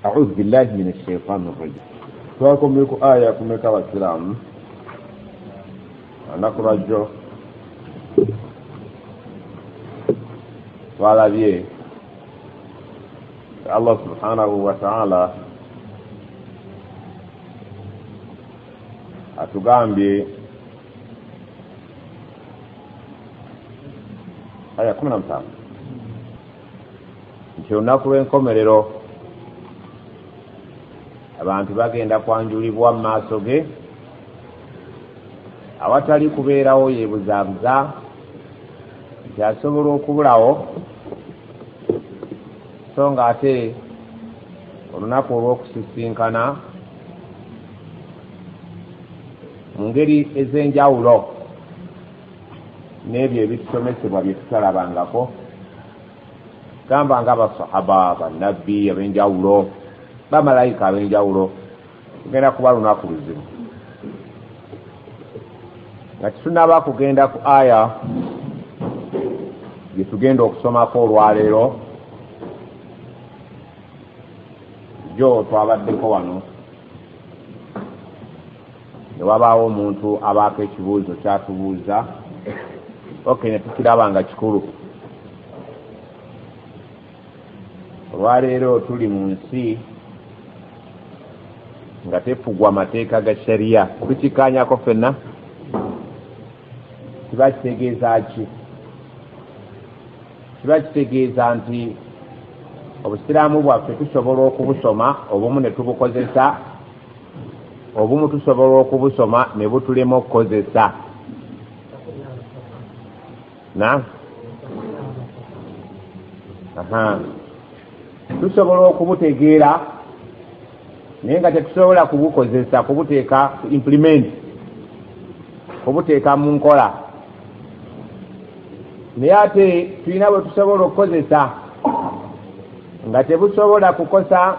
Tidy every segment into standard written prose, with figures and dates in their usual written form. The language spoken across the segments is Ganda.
أعوذ بالله من الشيطان الرجيم. تواكم لكم آية كمكة والسلام نقرأ جو وعلى بيه الله سبحانه وتعالى atugambye aya 15 nti olunaku lw'enkomerero abantu bagenda kwanjulibwa mu maaso ge awatali kubeerawo yeebuzaabuza nti asobola okubulawo so nga ate olunaku olw'okusisinkana mu ngeri ez'enjawulo n'ebyo ebitusomesebwa bye tutalabangako gamba nga abasahaba bannabbi ab'enjawulo bamalayika ab'enjawulo tugenda kuba lunaku luzibu nga tetunaba kugenda ku aya gye tugenda okusomako olwaleero jo twabaddeko wano ne wabaawo omuntu abaako ekibuuzo kyatubuuza ne tukiraba nga kikulu. Olwaleero tuli mu nsi nga tefugwa amateeka ga shariya. Tukikanyako ffenna kiba kitegeeza ki? Kiba kitegeeza nti obusiraamu bwaffe tusobola okubusoma obumu ne tubukozesa, obumu tusobola okubusoma ne butulema okukozesa. Tusobola okubutegeera naye nga tetusobola kubukozesa, kubuteeka implement, kubuteeka mu nkola. Naye ate tulina bwe tusobola okukozesa nga tebusobola kukosa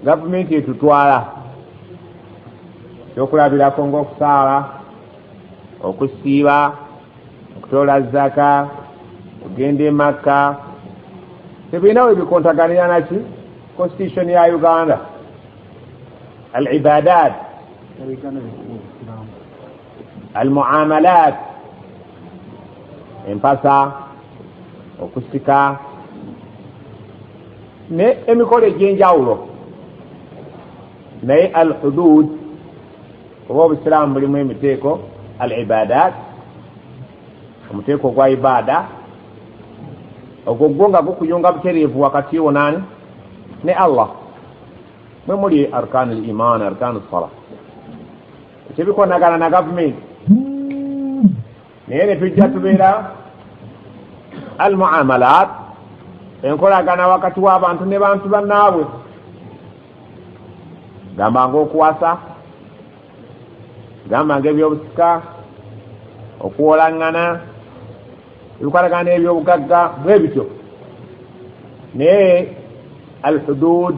gavumenti etutwala, ekyokulabirako ng'okusaala, okusiiba, okutoola zaka, okugenda e Makka, tebirina we bikontaganira naki constitution ya Uganda. Al-ibadat, al-muamalat, empasa, okusika ne emikolo egy'enjawulo. Naye al-hudud oba obusiraamu bulimu emiteeko al-ibadat, omuteeko gwa ibada ogwo gwo nga gukuyunga butereevu wakati wo nani ne Allah. Mwe muli arkanul iman, arkanus salah, tebikonagana na gavumenti. Naye ne tujja tubeera al-muamalat, enkolagana wakati w'abantu ne bantu bannaabwe. Gamba ng'okuwasa, gamba ng'ebyobusika, okuwolaŋŋana, ebikolagana ebyobugagga bwe bityo. Naye al-hudud,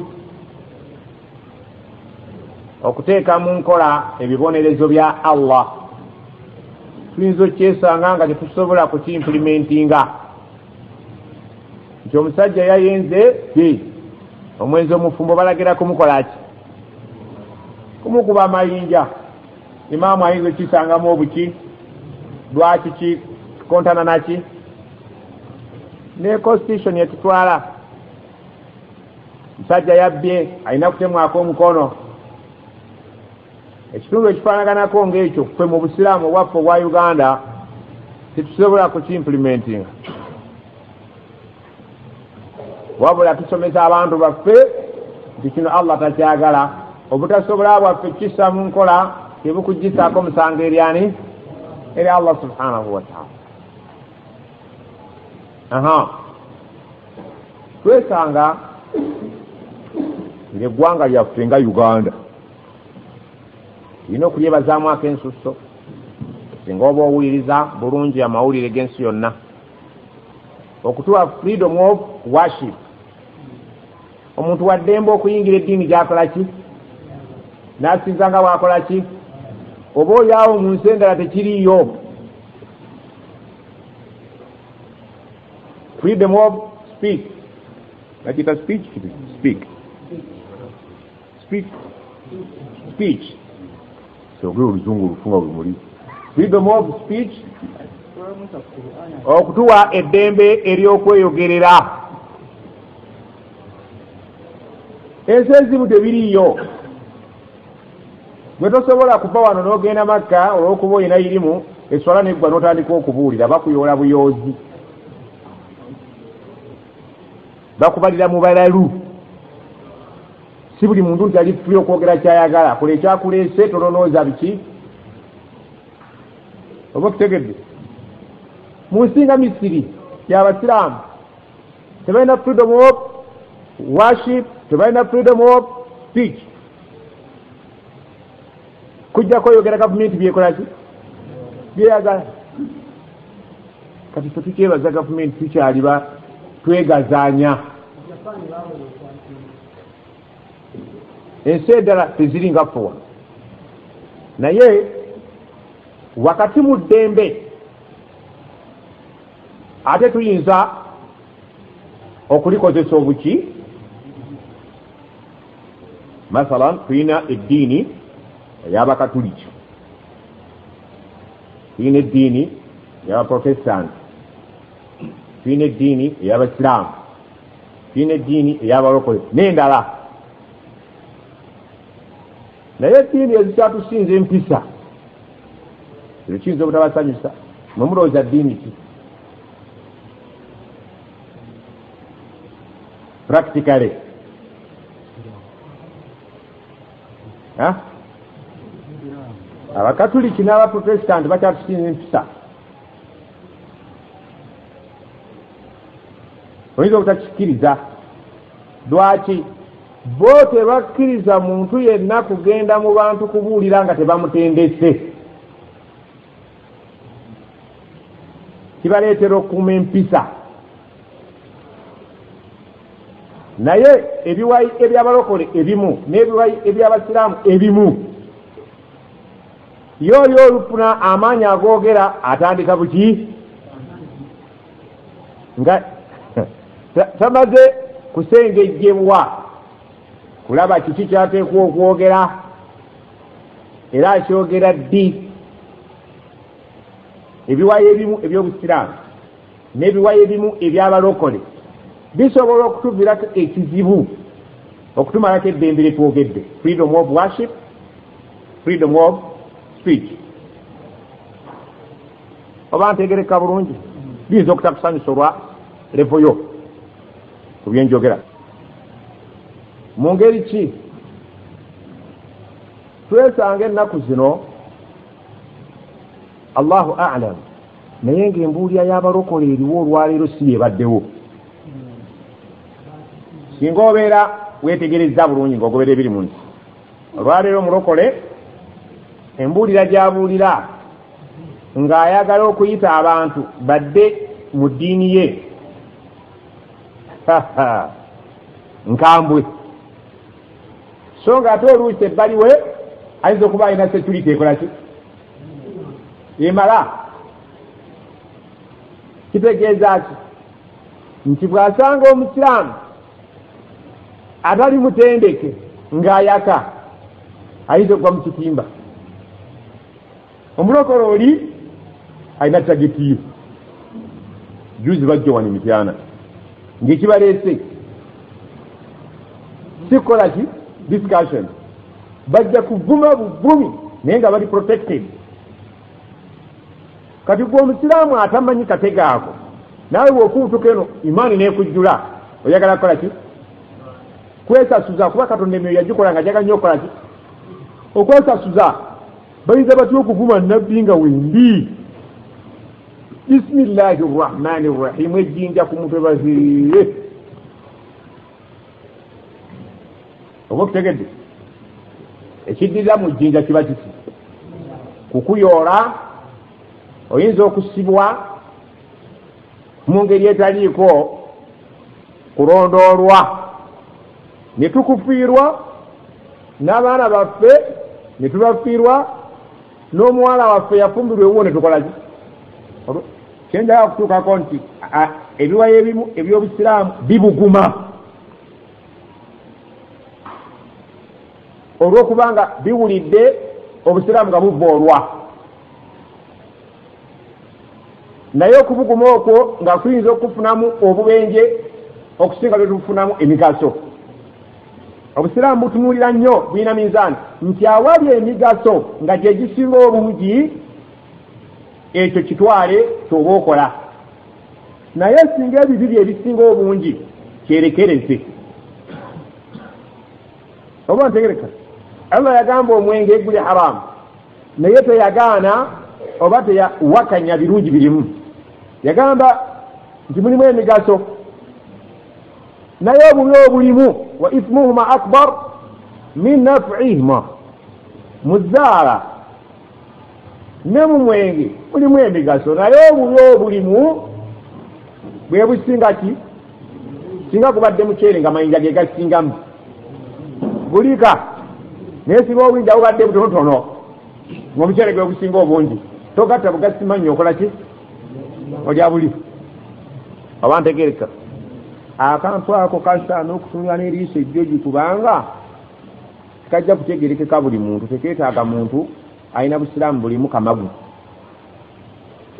okuteeka mu nkola ebibonerezo bya Allah, tuyinza okyesanga nga tetusobola kukimplementinga. Nti omusajja yayenze omwenzi omufumbo balagira kumukola ki? Kumukuba amayinja. Imaamu ayinza okisangamu obuki? Lwaki kikontana naki? Ne constitution yetutwala, musajja yabbye alina kutemwako omukono. Ekitundu ekifaanaganako ng'ekyo ffe mu busiraamu obwaffe obwa Uganda tetusobola kukimplementinga, wabula tusomesa abantu baffe nti kino Allah takyagala. Obutasobola bwaffe kissa mu nkola tebukugisaako musango eryani? Eri Allah subhanahu wa ta'ala. Twesanga ng'eggwanga lyaffe nga Uganda lina okulyebazaamu ak'ensusso singa oba owuliriza bulungi amawulire g'ensi yonna, okutuwa freedom of worship. Omuntu waddembe okuyingira eddiini gy'akola ki? N'asinza nga bw'akola ki? Oba olyawo mu nsi endala tekiriiyo. Freedom of speech. Nakita speech? Speak. speech kyogera oluzungu olufunga bwe muli freedom of speech okutuwa eddembe ery'okweyogerera. Ensi ezimu tebiriiyo gwe tosobola kuva wano n'ogenda Makka olw'okuba olina irimu eswala neggwa n'otandika okubuulira bakuyoola buyoozi bakubalira mu balalu. Si buli muntu nti ali free okwogera kyayagala kola ekyakuleese tolonooza biki oba okutegedde. Mu nsi nga Misiri y'Abasiraamu tebalina freedom of worship, tebalina freedom of speech. Kujjako oyogera gavumenti byekola ki byeyagala. Kati tukyebaza gavumenti tukyaliba twegazaanya. Ensi eddala teziri nga ffe wano, naye wakati mu ddembe ate tuyinza okulikozesa obuki. Masalan tuyina eddiini ey'Abakatuliki, tuyina eddiini ey'Abaprotestanti, tuyina eddiini ey'Abasiraamu, tuyina eddiini ey'Abalokole n'endala. Naye eddiini ezikyatusinza empisa ekyo kiyinza obutabasanyusa. Mwe mulowooza ddiini ki? Practically Abakatuliki n'Abaprotestanti bakyatusinza empisa. Oyinza obutakikkiriza. Lwaki? Bo tebakkiriza muntu yenna kugenda mu bantu kubuulira nga tebamutendese. Kibaleetera okukuuma empisa. Naye ebiwayi eby'Abalokole ebimu n'ebiwayi eby'Abasiraamu ebimu yoyo olufuna amaanyi agoogera atandika buki nga tamaze kusengejjebwa kulaba kiki kyateekwa okwogera era akyogera ddi. Ebiwayi ebimu eby'Obusiraamu n'ebiwayi ebimu eby'Abalokole bisobola okutuviirako ekizibu okutumalako eddembe lye twogedde. Freedom of worship, freedom of speech. Oba ntegereka bulungi? Biyinza okutakusanyusa olwa levo yo ku byenjogera. Mu ngeri ki twesanga ennaku zino Allahu a'lam, naye ng'embuulira y'Abalokole eriwo olwaleero si yebaddewo. Singa obeera weetegereza bulungi ng'ogobera ebiri mu nsi, olwaleero omulokole embuulira gy'abuulira ng'ayagala okuyita abantu badde mu ddiini ye nkambwe. So ng'ate oluusi ebbali we ayinza okuba alina security ekola ki emala. Kitegeeza ki? Nti bw'asanga Omusiraamu atali mutendeke ng'ayaka ayinza okuba mu kitimba. Omulokole oli alina tageti ye. Juzi bajja wano Mityana ng'ekibaleese sikola ki discussion, bajja kuvuma buvumi naye nga bali protected. Kati gwe Omusiraamu atamanyi katega ako, naawe bw'okuutuka eno imaani n'ekujjula oyagala kukola ki? Kwesasuza, kuba Katonda emyoyo yagikola nga jaga nnyo okukola ki? Okwesasuza. Bayinza batya okuvuma nnabbi nga wendi? Bismillahi rrahmani rrahimu, ejjinja ku mutwe baziire. Oba okutegedde? Ekiddira mu jjinja kiba kiki? Kukuyoola. Oyinza okusibwa mu ngeri etaliiko kulondoolwa, ne tukufiirwa, n'abaana baffe ne tubafiirwa, n'omuwala waffe yafumbirwa ewuwo ne tukola ki? Kyenjala kutuukako nti ebiwayi ebimu eby'Obusiraamu bibuguma. olw'okubanga biwulidde obusiraamu nga buvoolwa naye okubuguma okwo nga kuyinza okufunamu obubenje okusinga bwe tufunamu emigaso. Obusiraamu butunuulira nnyo bulina mizaani nti awali emigaso nga gye gisinga obungi ekyo kitwale ky'oba okola, naye singa ebibiri ebisinga obungi kyerekereze. oba ntegereka Allah yagamba omwenge guli haramu naye teyagaana oba teyawakanya birungi birimu, yagamba nti mulimu emigaso naye obubi obulimu wa ithmuhuma akbar min naf'ihima. Muzaala ne mu mwenge mulimu emigaso naye obubi obulimu bwe businga ki? Singa kubadde muceere nga mayinja ge gasingamu bulika naye singa obwinja bubadde butonotono ng'omuceere gwe businga obungi togatta bugasimanyi okola ki? Olya buli. Oba ntegereka akantu ako kasaana okutunula n'eriiso ejjogi kubanga kajja kutegerekeka buli muntu, tekeetaaga muntu alina busiraamu bulimu kamagu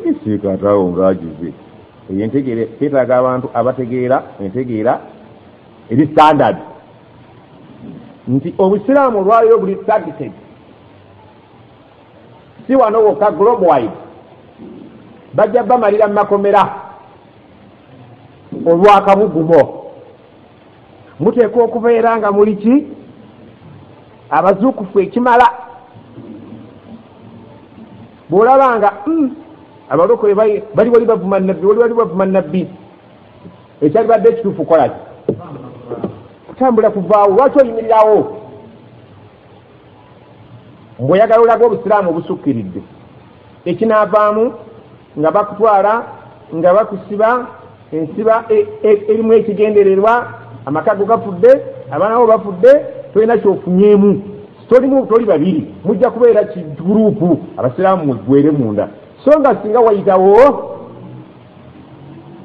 isiikatawo ng'agize eyo entegere. Keetaaga abantu abategeera entegeera eri standard nti obusiraamu olwaliyo buli targeted si wano wokka global wide bajja bamalira mu makomera olwakabugumo. Muteekwa okubeera nga muli ki? Abazuukufu ekimala. Bw'olabanga abalokole bali wali bavuma nabbi wali bavuma nabbi ekyali badde ekituufu kola ki? Kutambula kuvaawo. Lwaki oyimirirawo? Mbweyagala olaga obusiraamu obusukkiridde ekinaavaamu nga bakutwala nga bakusiba ensiba erimu ekigendererwa, amaka go gafudde, abaana bo bafudde, tolina kyofunyeemu, toli babiri, mujja kubeera kiguruupu abasiraamu mugwere munda. So nga singa wayitawo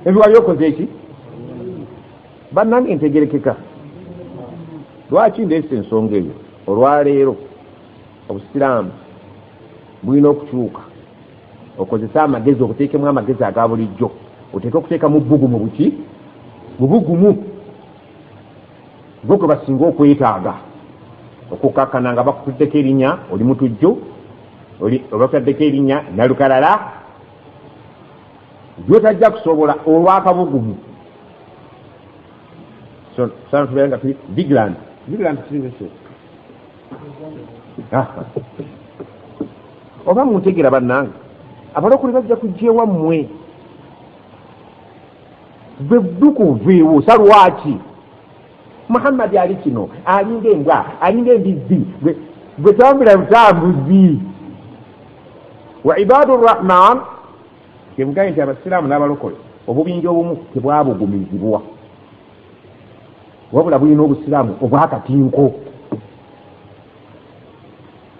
ebiwali okoze eki? Bannange ntegerekeka. Lwaki ndeese ensonga eyo? Olwaleero obusiraamu bulina okukyuka okozesa amagezi, okuteekemu amagezi aga bulijjo, oteeka okuteeka mu bbugumu buki? Bubugumu gwe kwe basinga okwetaaga okukakkana nga bakutuddeko erinnya oli mutujju, obakutaddeko erinnya nalukalala, gyotajja kusobola olwakabugumu. So sana tubeera nga tuli Bigland kirinese oba muntegeera bannange, abalokole bajja kujja ewammwe bwe ddukuveewo salwaki Muhammad ali kino alinga embwa alinga embizzi gwe tambula butambuzi. Wa ibadu rrahman kemugaye nti abasiraamu n'abalokole obubinja obumu tebwabugumizibwa wabula bulina obusiraamu obwakatinko.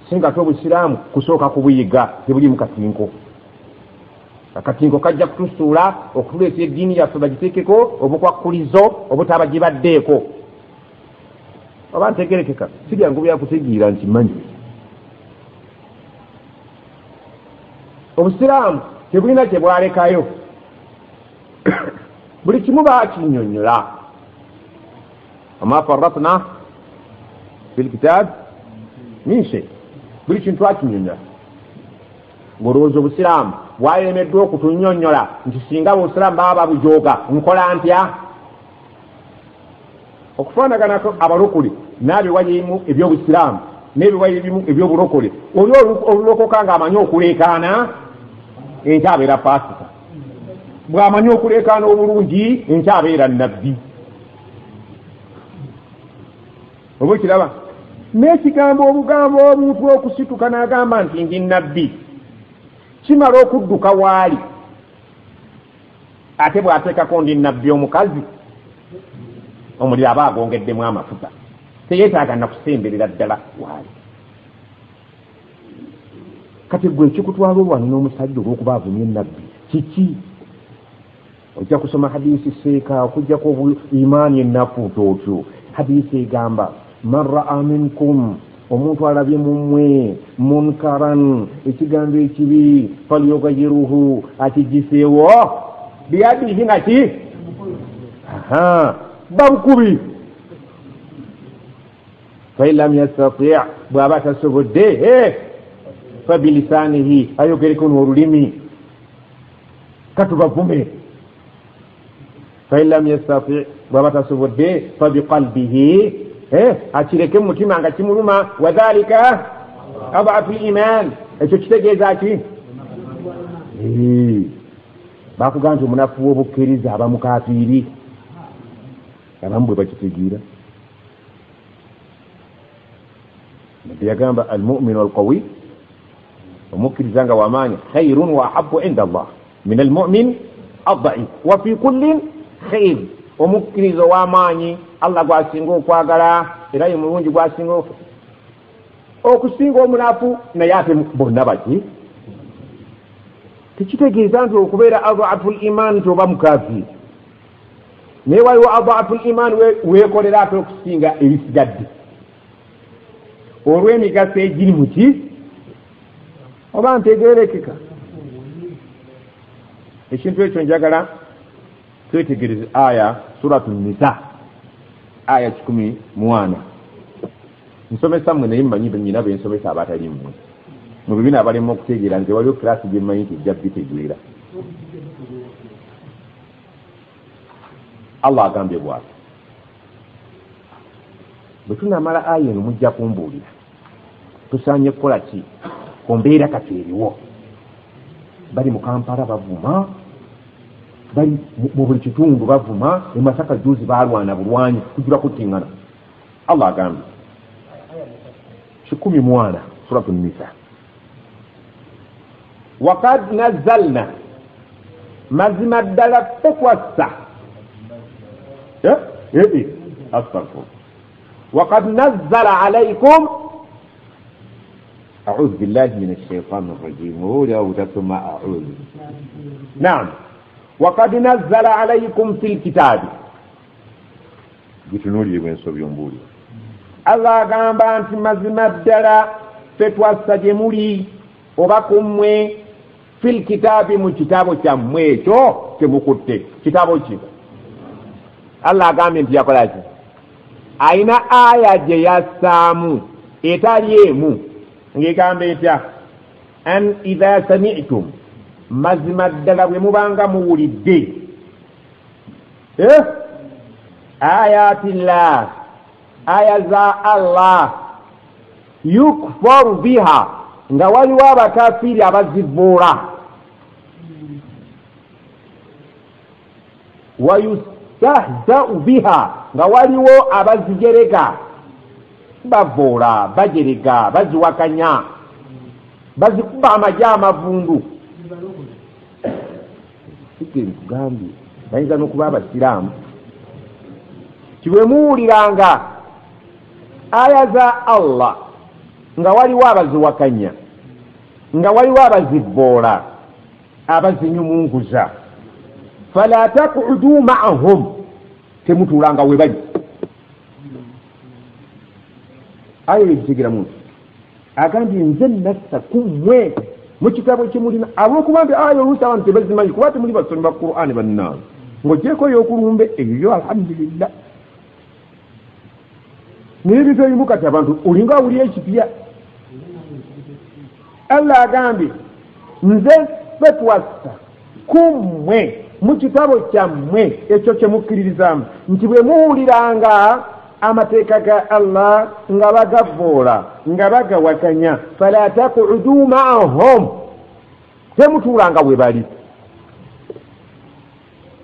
Singa obusiraamu kusooka kubuyiga tebulimu katinko. Akatinko kajja kutusuula okutuleeta eddiini yaffe bagiteekeko obukwakkulizo obutabagibaddeeko. Oba ntegerekeka sibyangu byakutegeera nti manyi obusiraamu tebulina kyebwalekayo buli kimu baakinnyonnyola. Ama farratna fil kitab min shay, buli kintu akinyonnyola. Ng'olowooza obusiraamu bwalemeddwa okutunnyonnyola nti singa obusiraamu baba babujooga nkola ntya? Okufaanaganako abalokole n'abiwalimu ebyobusiraamu n'ebiwalimu ebyobulokole, oli olulokoka ng'amanyi okuleekaana enkyabeera paasika, bw'amanyi okuleekaana obulungi enkyabeera nabbi. Oba kiraba n'ekigambo obugambo omuntu okusituka n'agamba nti ndi nabbi kimala okudduka waali, ate bw'ateekako ndi nabbi omukazi omuliro aba agongeddemu amafuta, teyeetaaga na kusemberera ddala waali. Kati gwe ekikutwala olwanyi n'omusajja olw'okuba avumye nabbi kiki? Ojja kusoma hadisi seeka okujjako imaani ennafu otyo. Hadisi egamba man ra'a minkum omuntu alabye mumwe munkaran ekigambo ekibi falyughayiruhu akigiseewo biyadihi naki babukubi fain lam yastati bwaba tasobodde fabilisanihi ayogereko n'olulimi katubavume fain lam yastati bwaba tasobodde fabiqalbihi akireke mu mutima nga kimuluma wadhalika adhafu liman ekyo kitegeeza ki bakugamba nti omunafu w'obukkiriza aba mukafiiri abamu bwe bakitegeera nabbi yagamba almuminu alqawi omukkiriza nga wamaanyi khairun wa ahabu inda allah min almumin addaif wa fi kullin khair omukkiriza w'amaanyi allah gwasinga okwagala era ye mulungi gwasinga okusinga omunafu naye ate bonna baki tekitegeeza nti okubeera adhafu liman nti oba mukafiiri naye waliwo adhafu liman weekolera ate okusinga ebisigadde olw'emigaso egiri muki oba ntegerekeka ekintu ekyo njagala twetegereze aya suratu nisa aya 14 nsomesa mmwe naye mmanyi nyina bensomesa abatali mmwe mu bibina abalemu okutegeera nze waliwo kirasi gyemmanyi nti ejja bitegeera allah agambye bwati bwe tunamala aya eno mujja kumbuulira tusaanye kukola ki ku mbeera kati eriwo bali mu kampala bavuma bali mu buli kitundu bavuma emasaka juzi balwana bulwanyi kujula kutingana allah agambye 14 suratu nisa waqad nazzalna mazima ddala tekwassa astaghfir waqad nazzala alaykum a'udhu billahi minash shaitanir rajim wa ثم a'udhu na'am وقد نزل عليكم في الكتاب gitunulire bwensobyo mbuli allah agamba nti mazima ddala fetwassa gye muli oba kummwe fil kitaabi mu kitabo kyammwe ekyo kyemukutte kitabo ki allah agambye nti yakola ki ayina aya gye yassaamu etali emu ng'egamba etya an idha sami'tum mazima ddala bwe mubanga muwulidde ayatillah aya za allah yukfaru biha nga waliwo abakafiri abazivvuula wayustahzau biha nga waliwo abazigereka bavuula bagereka baziwakanya bazikuba amagye amavundu nkugambye bayinza n'okuba abasiraamu kibwe muwuliranga aya za allah nga waliwo abaziwakanya nga waliwo abazivvoola abazinyumunguza fala taqudu ma'ahum temutuulanga we bali aya ebitegeramu agambye nze nassa kummwe mu kitabo kyemulina ab'okuba nti aya oluusi abantu tebazimanyi kuba temuli basomi ba qur'ani bannaawe ng'ogyeko ey'okulumbe eyo alhamdulillah naye ebintu ebimu kati abantu olinga awuli ekipya allah agambye nze fetwassa kummwe mu kitabo kyammwe ekyo kyemukkiririzaamu nti bwe muwuliranga amateeka ga allah nga bagavvoola nga bagawakanya fala taqudu ma'ahum temutuulanga we bali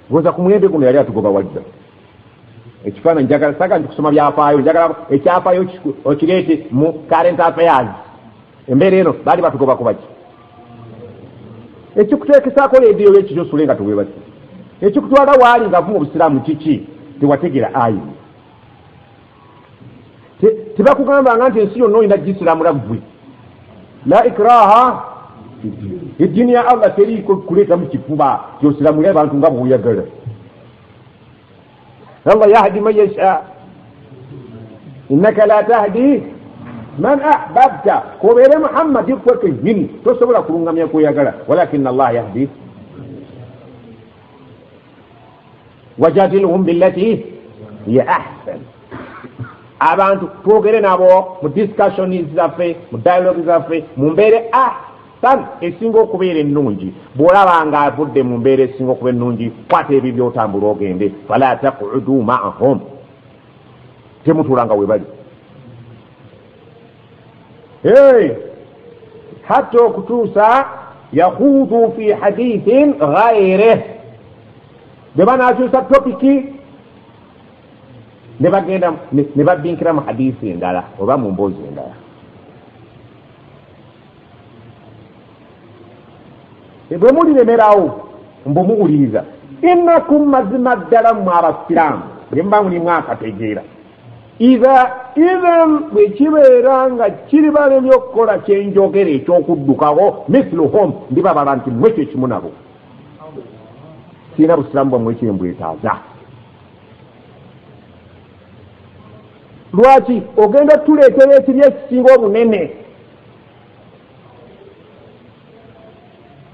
goza ku muyembe guno yali atugoba wadda ekifaananyi njagala saga nti kusoma byafaayo njagala ekyafaayo okireete mu current affairs embeera eno baali batugoba kubaki ekikuteekesaako leediyo y'ekiryo osule nga teweebaki ekikutwala waali nga vuma obusiraamu kiki tewategera ayi tebakugambanga nti ensi yonna olina gisiraamula ggwe la ikraha eddiini ya allah teriiko kuleeta mu kifuba tyosiramule abantu nga bw'oyagala allah yahdi man yasha innaka la tahdi man ahbabta kobere muhammadi kweke nyini tosobola kulungamya kuyagala walakin allah yahdi wajadilhum billati hiya ahsan abantu twogere nabo mu discussion zaffe mu dialogue zaffe mu mbeere ahsan esinga okubeera ennungi bw'olaba nga avudde mu mbeera esinga okuba ennungi kwata ebyo by'otambula ogende fala taqudu maahum temutuulanga we bali hatta okutuusa yahuudu fi hadithin ghayrih bwe banaakyusa topiki ne bagenda ne babbinkira mu hadisi endala oba mu mboozi endala bwe mulilemerawo mbu muwuliriza innakum mazima ddala mmwe abasiraamu bwe muba mulimu akategeera idhan bwe kibeera nga kiri balemye okukola kyenjogera ekyokuddukawo mithluhum ndibabala nti mwekyo ekimu nabo sirina busiraamu bwammwe ekyembwetaaza lwaki ogenda tuleetera ekiri ekisinga obunene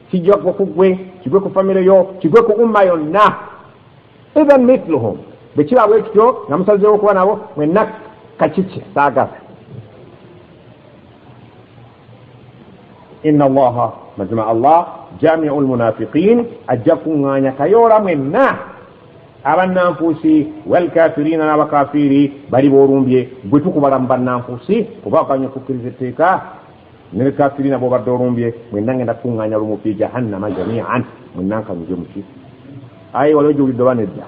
kijja ku gwe kigwe ku famire yo kigwe ku umma yonna idhan mithluhum bwe kirabwe ekityo nga musazeewo okuba nabo mwenna kakiki saagaza inna allaha mazima allah jamiu lmunafiqin ajja kuŋŋaanya kayoola mwenna abannanfuusi walkafirina n'abakafiri bali b'olumbye gwe tukubala mu bannanfuusi oba okanya okukkiriza etteeka ne kafirina bw'obadde olumbye mwenna ngenda kuŋŋaanya lumu fi jahannama jamian mwenna nkanyuze muki ayi waliwo giwulidde oba nedda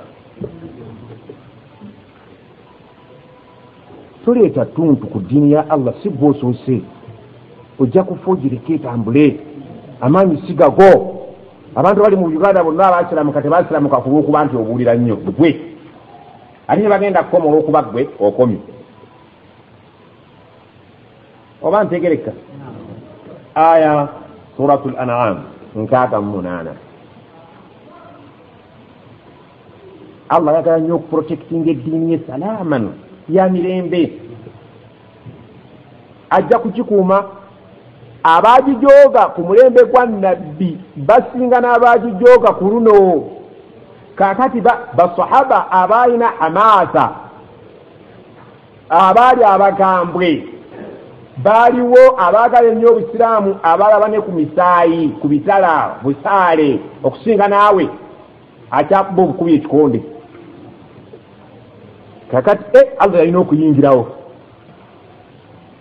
toleeta tuntu ku ddiini ya allah si gwosoose ojja kufa ogireka etambule amaanyi sigago abantu bali mu uganda bonna abasiramuka tebasiramuka ku lw'okuba nti obuulira nnyo gwe ate ne bagenda kukoma olw'okuba gwe okomye oba ntegereka aya suratu al-an'am 68 allah yagala nnyo okuprotectinga eddiini ye salaaman ya mirembe ajja kukikuuma abagijooga ku mulembe gwa nabbi basinga n'abagijooga ku luno kakati basahaba abalina hamaasa abaali abagambwe baaliwo abaagala ennyo obusiraamu abalaba ne ku misaayi ku bitala busaale okusinga naawe akyakuba obukubi ekikonde kakati allah yalina okuyingirawo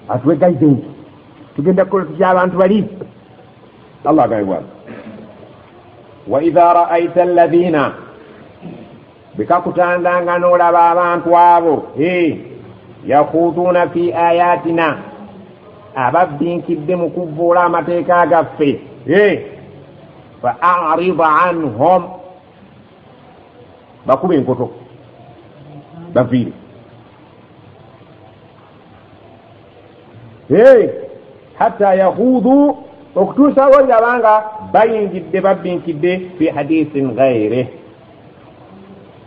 atuwe guidance tugenda kukola tutya abantu bali allah agambye wa idha ra'aita alladhina bikakutandanga n'olaba abantu abo yakhuduuna fi ayatina ababbinkidde mu kuvvuula amateeka gaffe fa a'rid anhum bakuba enkoto baviire hatta yahudu okutuusa olaba nga bayingidde babbinkidde fi hadithin ghayrih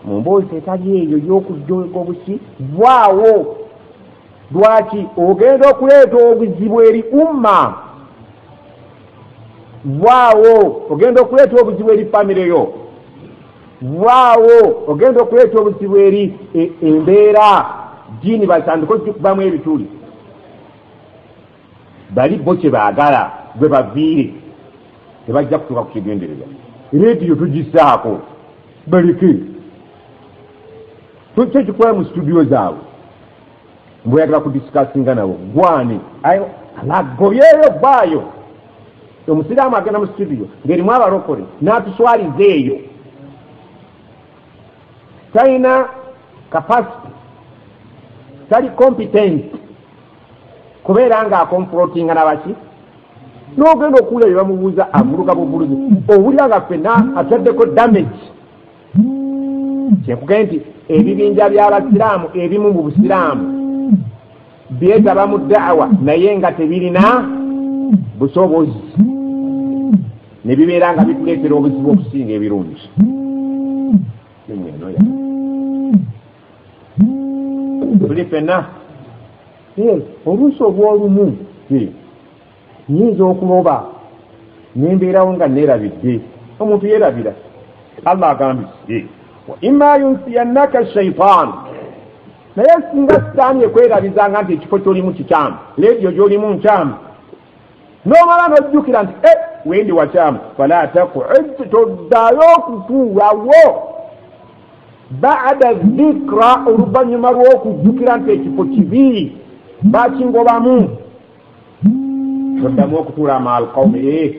mu mboozi etali eyo y'okujooga obusi vaawo lwaki ogenda okuleeta obuzibu eri umma vaawo ogenda okuleeta obuzibu eri famire yo vaawo ogenda okuleeta obuzibu eri embeera jini batandika okubamu ebituli bali bo kye baagala gwe baviire tebajja kutuuka ku kigendererwa rediyo tugisaako baleke kyekikola mu studio zaabwe mbweyagala kudisikasinga nabo gwani agobyeyo vaayo omusiraamu agenda mu studio ng'erimu abalokole n'atuswaliza eyo talina capacity tali competent kubeera nga akonfrontinga nabaki n'ogenda okuwula bye bamubuuza aguluka buvuluzi owulira nga ffenna atwaddeko damage kyekugee nti ebibinja by'abasiraamu ebimu mu busiraamu byetaba mu daawa naye nga tebirina busobozi ne bibeera nga bituleetera obuzibu okusinga ebirungi tuli ffenna oluusi olw'olumu nyinza okuloba nembeerawo nga neerabidde omuntu yeerabira. Allah agambye wa imma yunsiyannaka shaitan, naye singa sitaani ekwerabizanga nti ekifo kyolimu kikyamu, leediyo gyolimu nkyamu, n'omala n'ojjukira nti wendi wakyamu, fala takuud, toddayo okutuulawo baada dhikra, oluvannyuma lw'okujjukira nti ekifo kibi bakingobamu, toddamu okutuula ma alqawmi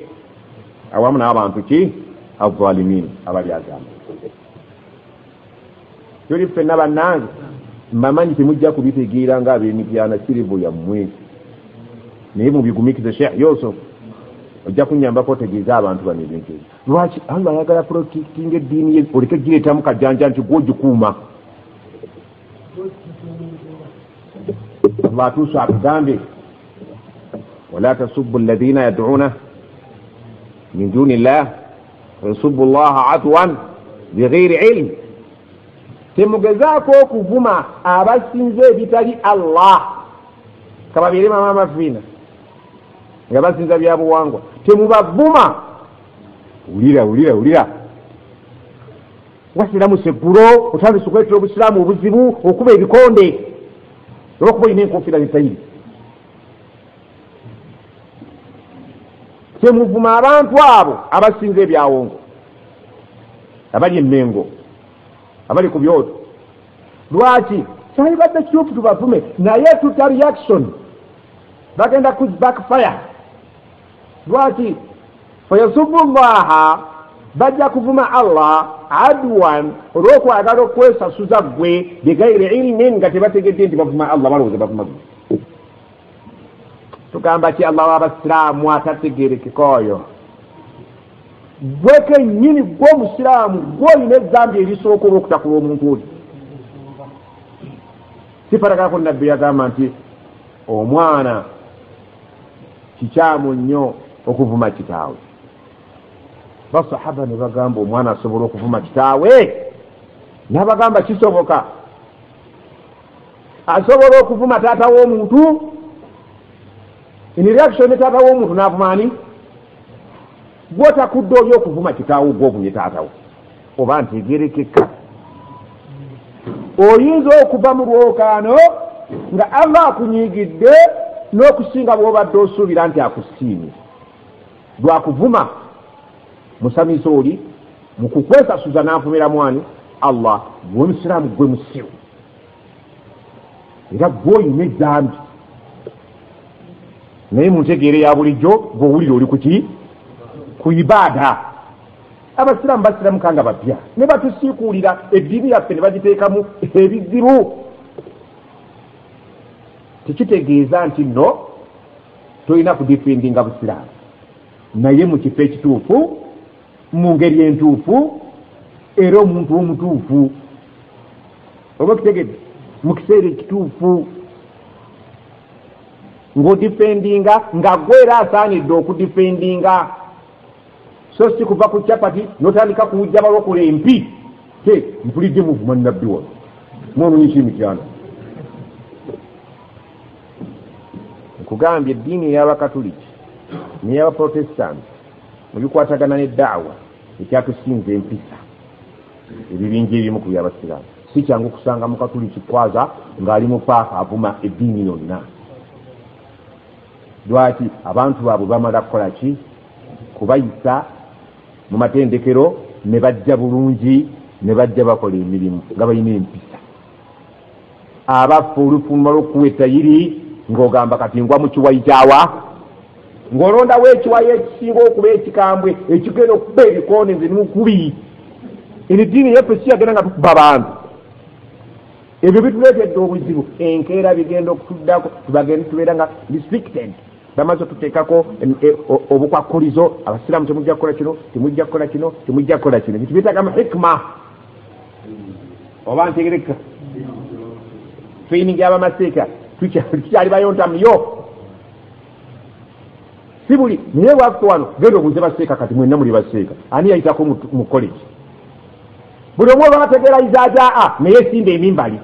awamu n'abantu ki azalimin, abali agamba. Tuli ffenna bannange mbamanyi temujja kubitegeera nga ab'emityana kirivu yammwe, naye mubigumikize Sheikh Yusuf ojja kunyambako otegeeza abantu bano ebintu ebyo. Lwaki Allah ayagala protecting eddiini ye, oleke gireetamu kajjanja nti gw'ogikuuma. Allah atuusa atugambe wala tasubbu alladhina yad'una min duni llah yasubbu llaha adwan bighairi ilm, temugezaako okuvuma abasinza ebitali Allah, kababeere mama mafiina nga basinza byabuwangwa, temubavuma. Wulira wasiramu seggulo otandise okwetera obusiraamu obuzibu, okuba ebikonde olwokuba olina enkofiira zitayiri. Temuvuma abantu abo abasinza ebyawongo, abali emmengo, abali ku byoto. Lwaki? kyalibadde kituufu tubavume, naye tuta reaction bagenda ku backfire. Lwaki? fayasubu llaha, bajja kuvuma Allah adwan, olw'okwagala okwesasuza gwe bigairi ilmin, nga tebategedde nti bavuma Allah, balowooza bavuma gwe. Tugamba ki Allah w'abasiraamu atategeerekeka oyo? Gwe kennyini gw'omusiraamu gw'olina ezzambi erisooka olw'okutakula omuntu oli. Sifatakako nabbi yagamba nti omwana kikyamu nnyo okuvuma kitaawe. Basahaba ne bagamba omwana asobola okuvuma kitaawe? N'abagamba kisoboka. Asobola okuvuma taata w'omuntu? In reaction taata w'omuntu n'avuma ani? Gwotakudde oli okuvuma kitaawe gw'ovumye taata wo, oba ntegeerekeka. Oyinza okuva mu lwokaano nga Allah akunyiigidde n'okusinga bw'obadde osuubira nti akusiimye. Lwakuvuma musamiisa oli mu kukwesasuza n'avumira mwani Allah, gwe musiraamu gwe musiru era gw'olina ezzambi. Naye mu ntegeere ya bulijjo gw'owulira oli kuki? Ku ibaada. Abasiraamu basiramuka nga bapya ne batusiikuulira eddiini yaffe ne bagiteekamu ebizibu. Tekitegeeza nti no tolina kudifendinga busiraamu, naye mu kifo ekituufu, mu ngeri entuufu, era omuntu omutuufu. Oba kitegedde mu kiseera ekituufu, ng'odifendinga nga gwera asaanidde okudifendinga. So si kuva ku chapati notandika kuwujja balokole empi mpulidde muvuma nabbi wano mwonoonyesa emityana. Nkugambye eddiini ey'abakatuliki n'ey'abaprotestant mu bikwatagana n'eddaawa ekyatusinza empisa ebibinja ebimu ku by'abasiraamu. Si kyangu kusanga mukatuliki kwaza ng'ali mu paaka avuma eddiini yonna. Lwaki? Abantu baabwe bamala kukola ki? Kubayisa mu matendekero ne bajja bulungi, ne bajja bakola emirimu nga balina empisa. Abaffe olufuluma lw'okuwa ettayiri ng'ogamba kati ngwa mu kiwayi kyawa, ng'olondawo ekiwayi ekisinga okuba ekikambwe ekigenda okuba ebikoone nze nimukubi. Eddiini yaffe si yagenda nga tukuba bantu. Ebyo bituleetedde obuzibu. Enkeera bigenda okutuddako, tubagenda tubeera nga restricted. Bamaze tuteekako obukwakulizo, abasiraamu temujja kukola kino, temujja kukola kino, temujja kukola kino. Bitubiyitaga hikma oba ntegereka. Training y'abamaseeka tukyali bayontamyo. Si buli naye waffe wano genda obuuze baseeka kati mwenna muli baseeka. Ani yayitako mu college? Buli omu oba bategeeraiza ajaa naye simba emimbali.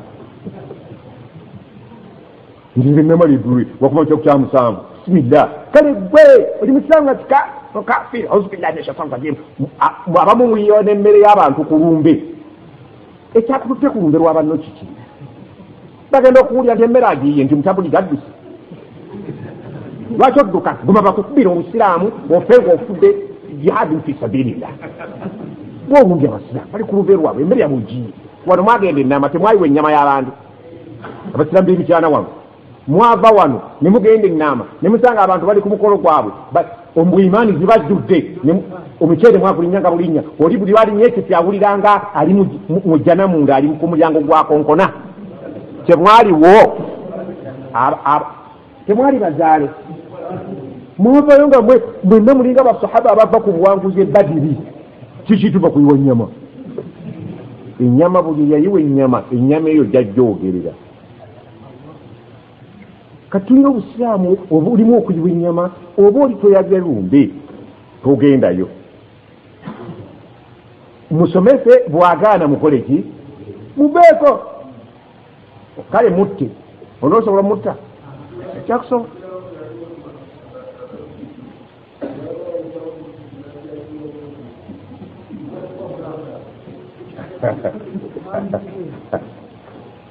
ngize memory buri wakuma cyo kya musango bismillah kale gwe oli musanga tika okafiri auzubillahi minash shaitanir rajim abamu muyone mmere y'abantu kulumbe ekyakutte kulumbe lw'abanno kiki bagenda okuwulira nti emmere agiye nti mutabuli gadduse lwaki odduka guma bakukubira obusiraamu ofenga ofudde jihadin fi sabilillah bw'obundi abasiraamu bali ku lube lwabwe emmere yamugiye wano mwagenda ennaama temwayiwa ennyama y'abantu abasiraamu b'emikyana wano mwava wano ne mugenda ennaama ne musanga abantu bali ku mukolo gwabwe omuimaani zibajjudde omuceere mwagulinyanga bulinnya oli buli walinnya ekyo kyawuliranga ali mu jjanamunda ali ku mulyango gwa konkona temwaliwo temwali bazaale mwavayo nga mwenna mulinga basahaba abava ku buwanguzi ebadiri kiki tuva kuyiwa ennyama ennyama buli yayiwa ennyama eyo jajjoogerera katulina obusiraamu oba olimu okuyiwa ennyama oba oli toyaga lumbe togendayo musomese bwagaana mukole ki mubeeko kale mutte onoosobola mutta ekyakusobola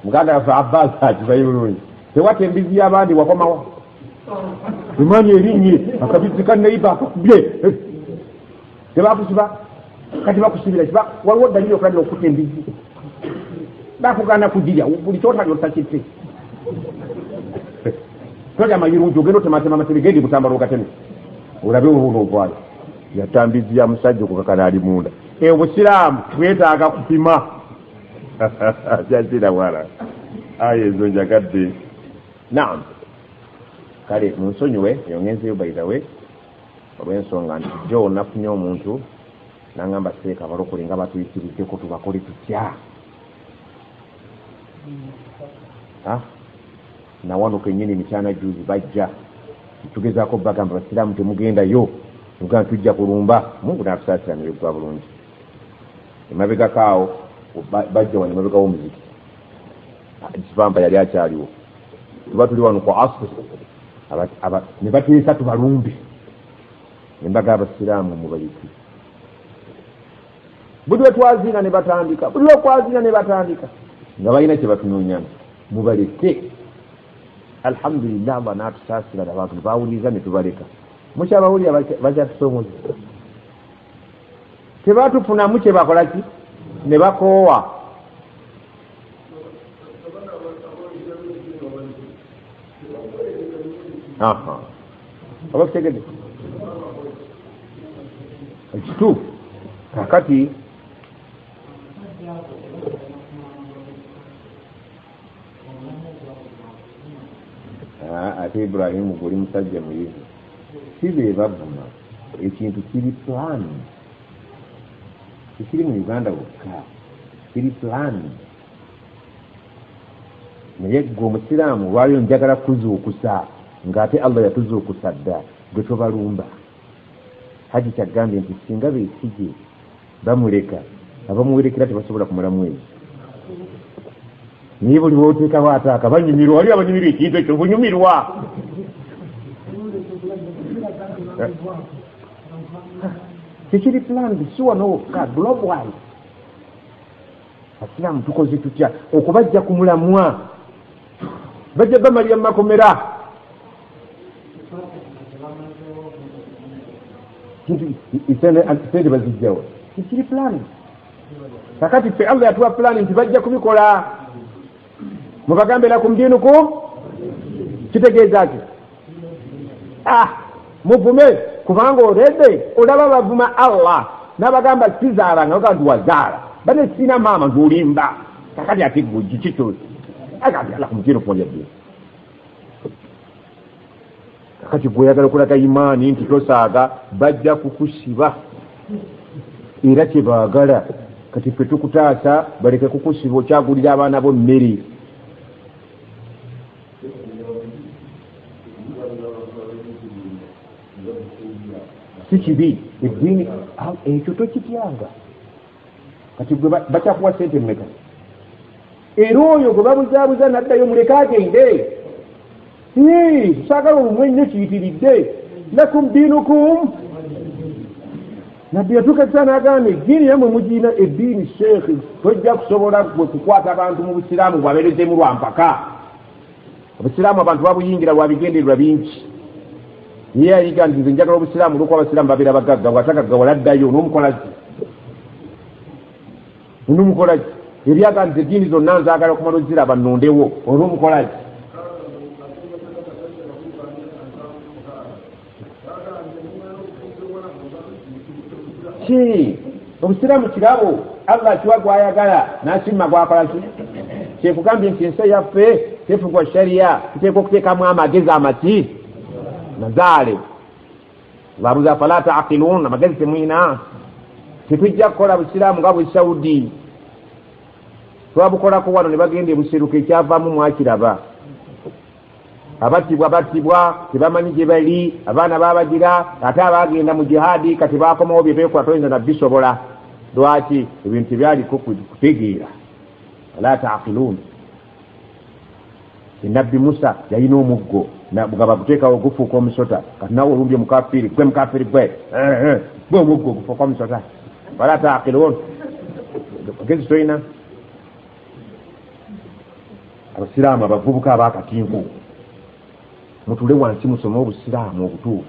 muganda yaffe Abbas akibayi bulungi tewata embizi y'abandi wakomawa emanyi erinye akabizi ka neiba akakubye tebakusiba kati bakusibira kiba waliwo dalili okulabira okutta embizi bakugana kugirya buli kyotali otakitte toja mayirungi ogenda otematema amasebe gendi butambala okateme olabe obuno obwayo yatambizi ya musajja okukakana ali munda obusiraamu twetaaga kupima kyakira wala ayo ezo njagadde naam kale munsonyiwe yongenzeyo bayidawe olw'ensonga nti jo nafunye omuntu nangamba seeka abalokole nga batuyitiriddeko tubakole tutya nawano kenyini mikyana juzi bajja tugezaako bagamba basiraamu temugendayo tugamba tujja kulumba mungu nakusaasiranire gwa bulungi emabegakaawo bajja wano emabegao omuziki kivampa yali akyaliwo tuba tuli wano ku asri ne bateesa tubalumbe nembaga abasiraamu mubaliki buli we twazina ne batandika buli we kwazina ne batandika nga balina kye batunoonyana mubaleke alhamdulillah aba n'atusaasira abantu bawuliriza ne tubaleka mukyabawulira bakyatusomoza tebatufunamu kye bakola ki ne bakoowa oba kitegede ekituufu kakati ate Ibrahimu guli musajja muyivu si be bavuma ekintu kiri plan kiri mu Uganda wokka kiri plan naye gwe omusiraamu lwaliyo njagala kuzuukusa ng'ate Allah yatuzuukusa dda gwe tobalumba haji kyagambye nti singa beesige bamuleka abamuwerekera tebasobola kumulamu ezo naye buli booteekawo ataaka banyumirwa wali abanyumirwa ekintu ekyo bunyumirwa tekiri plan si wano wokka global asiraamu tukoze tutya okubajja ku mulamwa bajja bamalira mu makomera sente bazijjawo tekiri plan kakati ffe Allah yatuwa plan nti bajja kubikola mubagambira ku mdiinukum kitegeeza ki muvume kubanga oledde olaba bavuma Allah n'abagamba sizaalanga oga nti wazaala bane sina maama ntulimba kakati ate gujji kikyosi agambye Allah ku mdiinukum yadde kakati gweyagala okulaga imaani nti tosaaga bajja kukusiba era kyebaagala kati ffe tukutaasa baleke kukusiba okyagulira abaana bo mmere si kibi eddiini ekyo tokityanga kati gwe bakyakuwa sente mmeka era oyo gwe babuzaabuza naddayo muleke agende sagala omwenye kiyitiridde lakum dinukum nabbi yatuuka n'agamba eddiini yammwe mugiina eddiini sheekhi tojja kusobola gwe kukwata abantu mu busiraamu bwabeerezemu lwa mpaka obusiraamu abantu babuyingira lwabigendererwa bingi ye yayiga nti nze njagala obusiraamu olwokuba abasiraamu babeera bagagga bw'atagagga waladdayo n'omukolaki ebyaga nti eddiini zonna nzaagala okumala oziraba nnondewo olw'omukolaki obusiraamu kirabo allah kiwa gwayagala n'akimma gwakolaki kyekugambye nti ensi yaffe tefugwa shariya tuteeka okuteekamu amagezi amaki nazaale babuza fala taqilun amagezi temwina tetujja kukola busiraamu nga bwe saudi twabukolako wano ne bagenda ebuseruka ekyavaamu mwakiraba abattibwa tebamanyi gye bali abaana babagira ate abagenda mu jihadi kati bakomawo bye beekola toyinza nabbisobola lwaki ebintu tebyaliko kutegeera wala taqilun nabbi musa yalina omuggo nga baguteekawo gufuuka omusota kati nawe olumbye mukafiri gwe mukafiri gwe omuggo gufuuka omusota wala taqilun magezi toyina abasiraamu abavubuka abakatinku mutule wansi musome obusiraamu obutuufu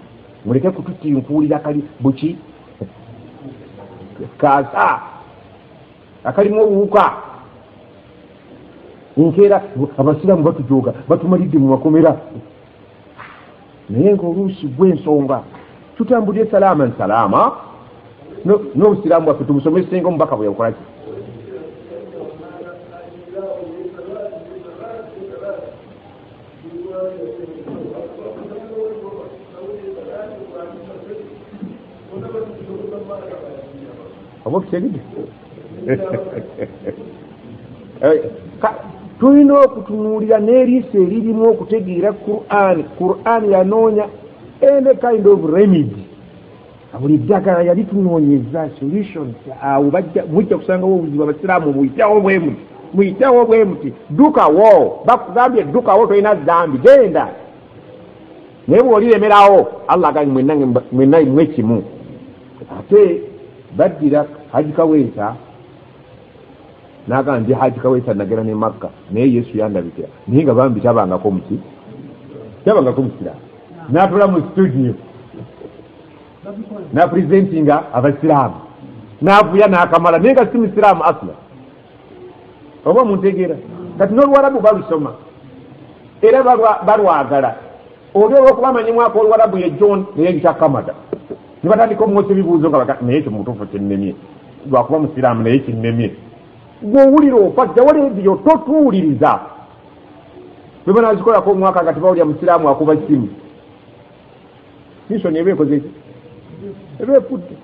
muleke kututinkuulira kali buki kaasa akalimu obuwuka nkeera abasiraamu batujooga batumalidde mu makomera naye ngaoluusi gw'ensonga tutambulire salaama nsalaama n'obusiraamu bwaffe tubusomesenga omubaka bwe yabukolaki obokitegedde tulina okutunuulira n'eriiso eririmu okutegeera Qur'an yanoonya any kind of remedy buli ddagala yali tunoonyeza solutions awo mujja kusangawo obuzibu abasiraamu muyitawo bwe muti dukawo bakugambye dukawo tolina zambi genda naye bw'oliremerawo allah agambye mwenna mwe kimu ate baddira Haji Kaweesa n'agambye Haji Kaweesa nagera ne Makka naye Yesu yandabikira naye nga bambi tabangako musiraamu n'atula mu studio n'apresentinga abasiraamu n'avuya n'akamala naye nga si musiraamu asla oba muntegeera kati n'oluwarabu balusoma era balwagala oli olw'okubamanyimuako oluwarabu ye John naye yita Kamada ne batandika omwosa ebibuuzo nga naye ekyo mutuufu kinnemye lwakuba musiraamu naye kinnemye gw'owulira ofajja waleediyo totuwuliriza bwe banaazikolako omwaka nga tebawulira musiraamu akuba simu misoni eba ekoze ki eba efudde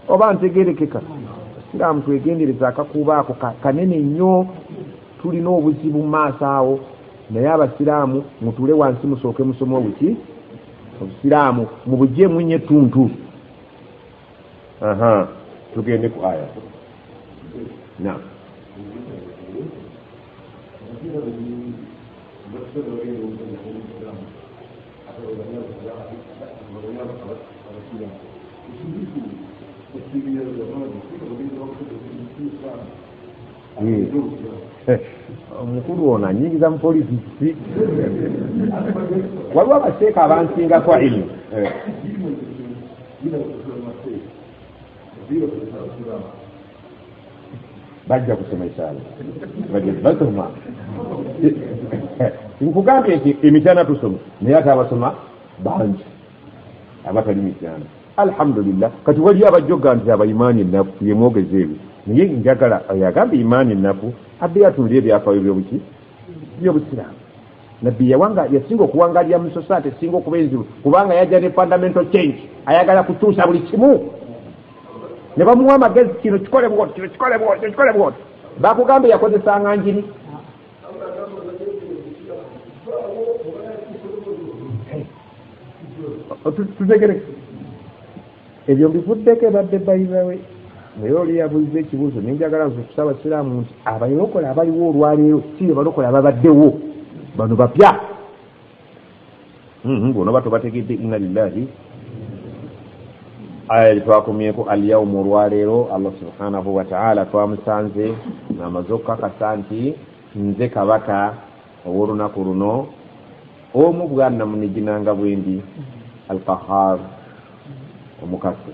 oba ntegerekeka abasiraamu twegendereza akakuuba ako kanene nnyo tulina obuzibu mu maaso awo naye abasiraamu mutule wansi musooke musome obuki obusiraamu mubujje mwinye tuntu tugende ku aya na omukulu ono anyingiza mu politiki waliwo abaseeka abansingako ilmu bajja kusomesa basoma nkugambye nti emityana tusoma naye ate abasoma bangi abatali mityana alhamdulillah kati waliyo abajjoga nti abayimaani ennaku yemwogeza ebyo naye njagala yagambye imaani ennaku abbe yatuulira ebyafaayo byobusiraamu nabbi yasinga okuwangalira mu society esinga okuba enzibu kubanga yajja ne fundamental change ayagala kutuusa buli kimu ne bamuwa amagezi kino kikole bwoti kino kikole bwoti bakugambe yakozesanga njiri tutegere ebyo mbivuddeko ebadde bayibawe naye oli yabuliza ekibuuzo nenjagala nzukusa abasiraamu nti abalokole abaliwo olwaleero si balokole ababaddewo bano bapya bono batubategedde inna lillahi aya twakomyeko alyawmu olwaleero Allah subhanahu wa ta'ala twamusanze n'amaze okukakasa nti nze kabaka ow'olunaku luno omu bwanna muniginanga bwendi alqahar omukase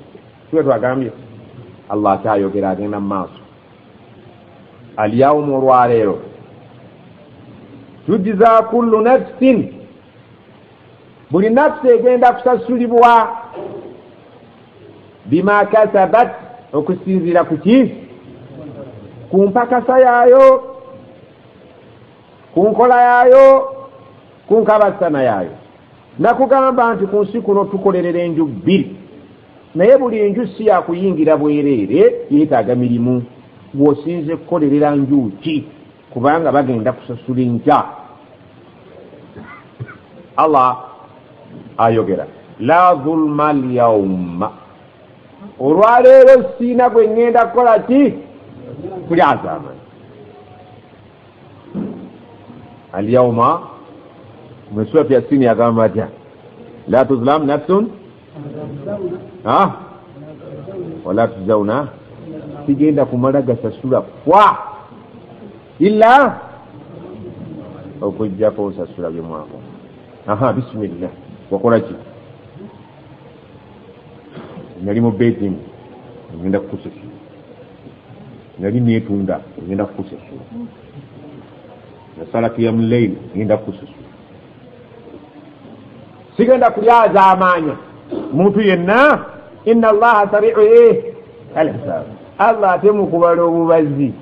kiwe twagambye Allah akyayogera agenda mu maaso alyawmu olwaleero tujza kullu nafsin buli nafsi egenda kusasulibwa bima kasabat okusinzira kuki ku mpakasa yaayo ku nkola yaayo ku nkabasana yaayo nakugamba nti ku nsi kuno tukolerera enju bbiri naye buli enju si yakuyingira bwereere yeetaaga mirimu bw'osinze kukolerera nju ki kubanga bagenda kusasula enkya Allah ayogera la zulma alyawma olwaleero siina gwe ŋŋenda kukola ki kuli azamani alyawma mwesurati yasini yagamba atya la tuzlam nafsun wala tuzawna sigenda kumala gasasula kwa illa okujjako osasula byemwako bismillah wakola ki nali mu bedroom ngenda kukusasula nali neetunda ngenda kukusasula nasala kiyamu layli ngenda kukusasula sigenda kulyaza amaanya muntu yenna inna allaha sari'u alhisab Allah ate mukubala obubazi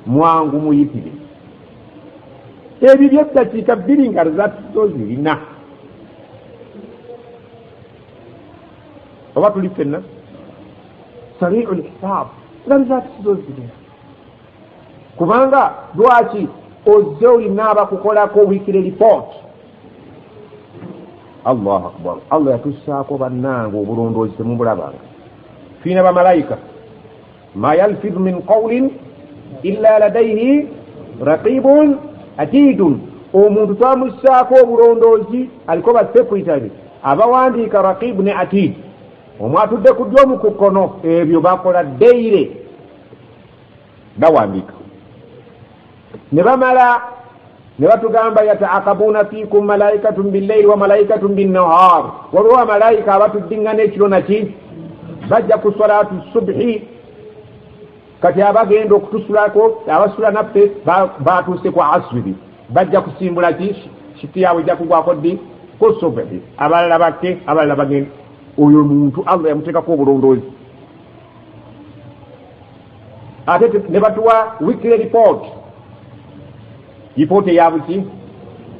mwangu muyitire ebyo byeddakiika bbiri nga zatto zirina oba tuli ffenna sari'u lhisab nga zatto zirina kubanga lwaki ozze olina abakukolako wikire report Allahu akbar Allah yatussaako bannange obulondoozi temubulabanga fiina bamalayika ma yalfidu min qawlin illa ladayhi raqibun atidun omuntu twamussaako obulondoozi aliko basekretary abawandiika raqibu ne atid omwatudde ku ddyo omukukono ebyo bakola deire bawandiika ne bamala ne batugamba yataakabuna fiikum malaikatun billayli wa malaikatun binnahar waliwo amalayika abatuddiŋŋana ekiro naki bajja ku salatu subhi kati abagenda okutusulako abasula naffe batuuse ku asiri bajja kusimbula ki shiti yaabwe ejja kugwako ddi ku subhi abalala bakke abalala bagenda oyo muntu Allah yamuteekako obulondoozi ate ne batuwa weekly report yipote yabuki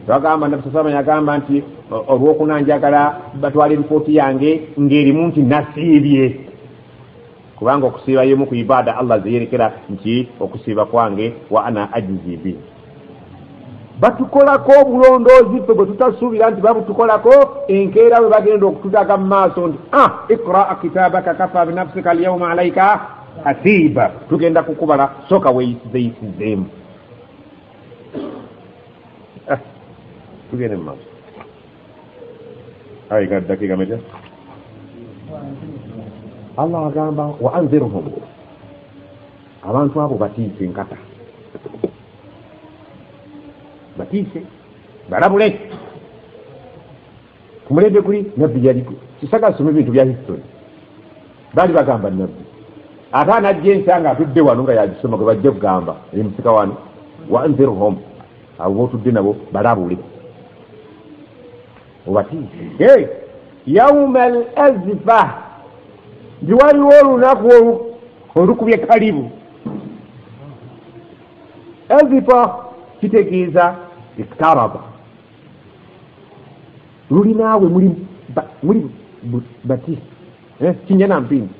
bagamba nabusasama yagamba nti olwokunanjagala batwala ripooti yange ng'erimu nti nasiibye kubanga okusiiba yemu ku ibada Allah zeyerekera nti okusiiba kwange wa ana ajizi bi batukolako obulondoozi ffe bwe tutasuubira nti babutukolako enkeera bwe bagenda okututaga mu maaso nti ikra kitabaka kafa binafsika alyawma alaika hasiba tugenda kukubala soka weyisizeemu tugende mu maaso ayiga dakiika meja Allah agamba wa anzirhum abantu abo batiise nkata batiise balabule kumulembe kuli nabbi yaliko kisaga asome ebintu bya history bali bagamba nabbi ate anajja ensanga atudde wano nga yagisoma gwe bajja kugamba emusika wano wa anzirhum abo botudde nabo balabule obatiise yawma al-azfa ndiwaliwo olunaku olukubye kalibu azifa kitegeeza iktaraba lulinaawe muli batisi kinyana mpindi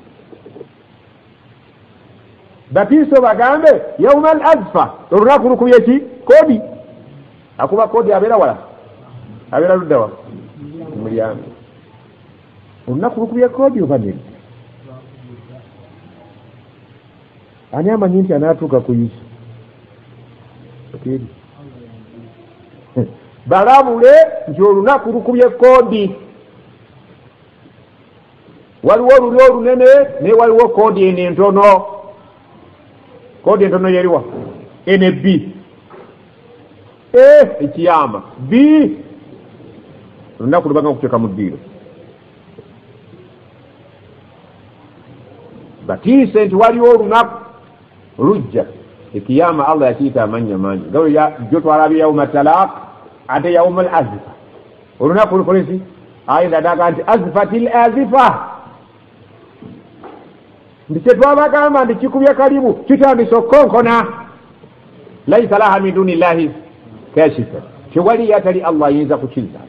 batiso bagambe yauma al azfa olunaku lukubye ki kodi akuba kodi abeera wala abeera luddawa mulyango olunaku lukubye kodi oba nini ani amanyi nti anaatuuka ku Yesu balabule nti olunaku lukubye koodi. Waliwo oluli olunene naye waliwo koodi eno entono. Koodi entono yeriwa ene B ekiyama B olunaku lubaga okuteeka mu ddiiro. Batiise nti waliwo olunaku lujja ekiyama Allah yakiyita amannya mangi gawe jo twalabye yawma talaq ate yawma al-azifa. Olunaku lukolesi ayinza daga nti azfatil azifa nti kyetwabagamba nti kikubye kalibu kitandise okukonkona. Laisa laha min duni llahi kashifa, tewali yatali Allah ayinza kukizza.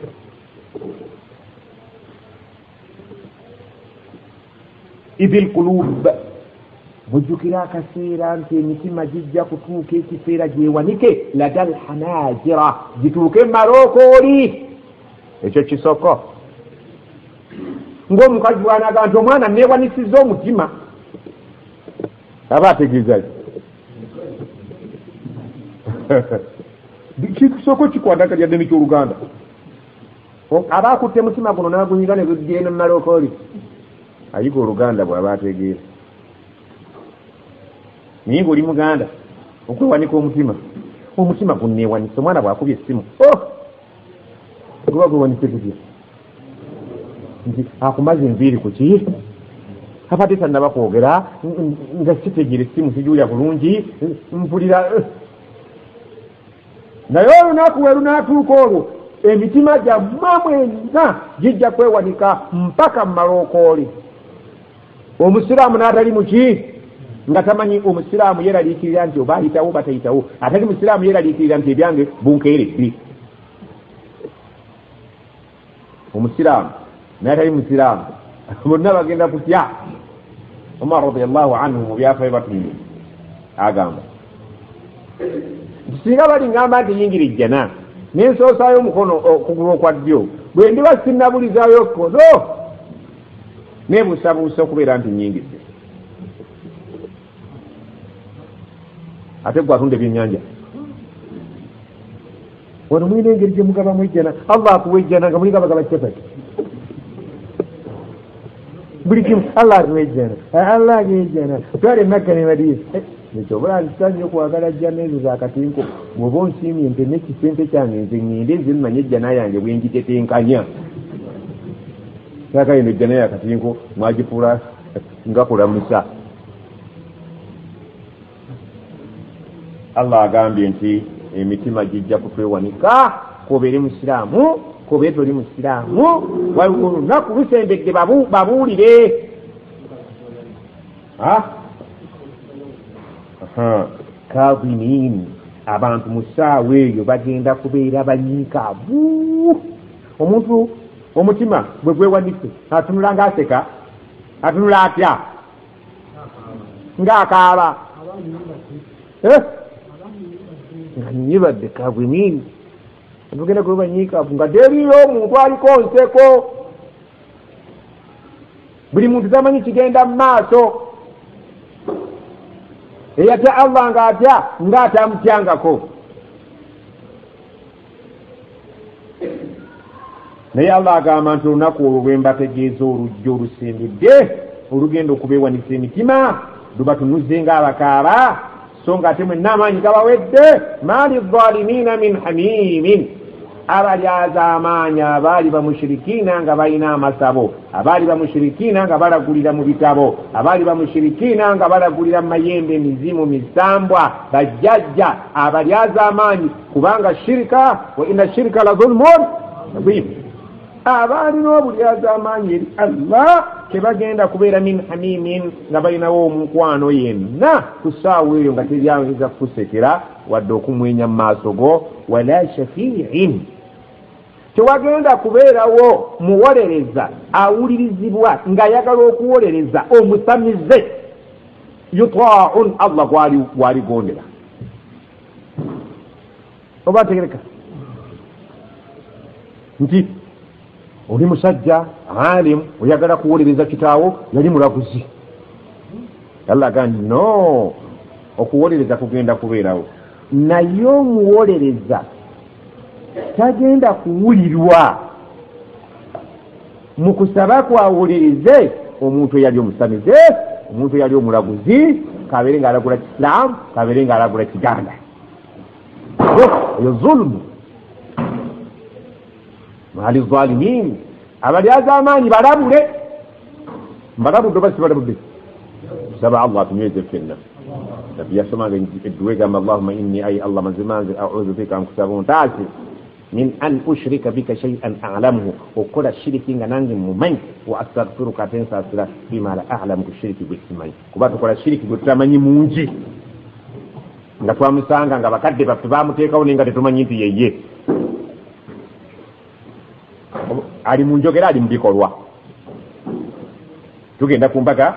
idhil qulub mujjukira akaseera nti emitima gijja kutuuka ekiseera gyewanike ladal hanajira gituuke marookooli. Ekyo kisoko ng'omukazi bw'anaga nti omwana neewanisizza omutima aba ategeeza kisoko kikwata lyadde nekyoluganda aba akutte mutima guno nagunyiga negugenda mu marookooli ayiga oluganda bw'aba ategeera. Naye ng'oli muganda okwewanika omutima gunneewanisa omwana bw'akubye essimu guba gwewanise gutya nti akumaze enviiri ku ki apate tannaba kwogera nga kitegeera essimu sijuulya bulungi mpulira. Naye olunaku we lunaatuuka olwo emitima gyammwe mwenna gijja kwewanika mpaka mu marookooli. Omusiraamu n'atali muki nga tamanyi omusiraamu yeraliikirira nti oba ayitawo batayitawo, atali musiraamu yeraliikirira nti ebyange bunkeeredde. Omusiraamu n'atali musiraamu bonna bagenda kutya. Umar radiyallahu anhu mu byafaayo batumye agamba singa bali ngamba nti nyingira ejjana nensoosaayo omukono okugulu okwa ddyo bwe ndiba sinnabulizaayo kkono neebuusabuusa okubeera nti nyingidde. Ate gwe atunda ebyennyanja wano mulina engeri gye mugabamu ejjana. Allah akuwa ejjana nga muligabagaba kyapati buli kimu Allah akuwa ejjana, Allah akuwa ejjana. Twale Makka ne Madina ekyo obula nkisanyi okwagala jjana ezo zakatinko bw'oba onsiimye nte n'ekisente kyange nze ŋŋende nze mmanye ejjana yange bwe ngitetenkanya. Kaka eno ejjana yakatinko mwagifuula nga kulamusa. Allah agambye nti emitima gijja kutwewanika kobeere musiraamu kobeere toli musiraamu. Waliwo olunaku lusembedde babuulire kaadhimiin abantu mu ssaawa eyo bagenda kubeera banyiikaavu. Omuntu omutima bwe gwewanise atunula ng'aseka, atunula atya ng'akaaba nga nyibadde kaadhimiin tugenda kuba banyiikaavu nga teriyo omuntu aliko nseko. Buli muntu tamanyi kigenda mu maaso. Eyatya Allah ng'atya ng'atamutyangako. Naye Allah agamba nti olunaku olwo bwe mbategeeza olujja olusembedde olugenda okubeewanisa emitima luba tunuzze ng'abakaaba so nga ate mwenna amaanyi gabawedde. maali zaalimiina min hamiimin, abalyaza amaanyi abaali bamushirikiina nga balina amasabo, abaali bamushirikiina nga balagulira mu bitabo, abaali bamushirikiina nga balagulira mu mayembe emizimu misambwa bajjajja, abalyaza amaanyi kubanga shirika wa inna shirika la zulmun adhim. Abaalina obulyaza amaanyi eri Allah tebagenda kubeera min hamimin nga balinawo omukwano yenna ku ssaawa eyo nga teryayinza kukusekera wadde okumwenya mu maaso go. wala shafiin, tewagenda kubeerawo muwolereza awulirizibwa ng'ayagala okuwolereza omusamize yutaaun Allah gwaligondera. oba tegereka nti oli musajja alimu oyagala kuwolereza kitaawo yali mulaguzi. Allah agamba no, okuwolereza kugenda kubeerawo naye omuwolereza tagenda kuwulirwa mu kusaba kwawulirize omuntu eyali omusamize, omuntu eyali omulaguzi, kabeere ng'alagula Kisilamu, kabeere ng'alagula Kiganda. Eyo zulmu. Maali zalimin, abalyaza amaanyi balabule. Mbalabudde oba si balabudde? Tusaba Allah atunyweze ffenna. Nabbi yasomanga edduwa egamba Allahumma inni ayi Allah manzimanzi a'udhu bika nkusaba ontaase min an ushrika bika shay'an a'lamuhu, okukola shiriki nga nange mumanyi, wa astaghfiruka ate nsaasira fima la a'lamu ku shiriki gwe simanyi. Kuba tukola shiriki gwe tutamanyi mungi, nga twamusanga nga bakadde baffe bamuteekawo naye nga tetumanyi nti yeye ali mu njogera, ali mu bikolwa. Tugenda ku mbaga,